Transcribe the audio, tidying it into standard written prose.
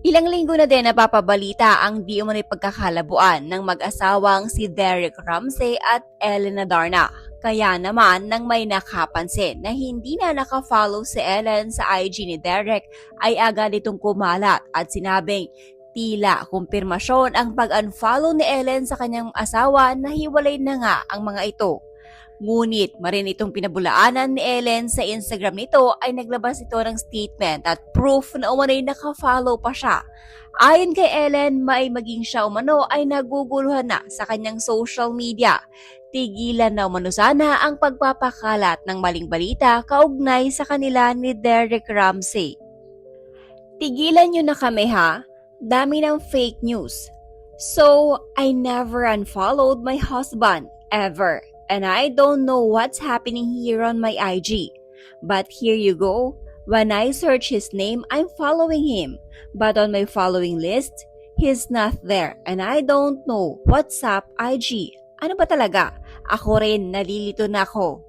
Ilang linggo na din napapabalita ang di umano'y pagkakalabuan ng mag-asawang si Derek Ramsey at Ellen Adarna. Kaya naman nang may nakapansin na hindi na nakafollow si Ellen sa IG ni Derek ay agad itong kumalat at sinabing tila kumpirmasyon ang pag-unfollow ni Ellen sa kanyang asawa na hiwalay na nga ang mga ito. Ngunit marin itong pinabulaanan ni Ellen sa Instagram nito ay naglabas ito ng statement at proof na umano'y nakafollow pa siya. Ayon kay Ellen, may maging siya umano ay naguguluhan na sa kanyang social media. Tigilan na umano sana ang pagpapakalat ng maling balita kaugnay sa kanila ni Derek Ramsey. Tigilan nyo na kami ha? Dami ng fake news. So, I never unfollowed my husband, ever. And I don't know what's happening here on my IG. But here you go. When I search his name, I'm following him. But on my following list, he's not there. And I don't know what's up IG. Ano ba talaga? Ako rin, nalilito na ako.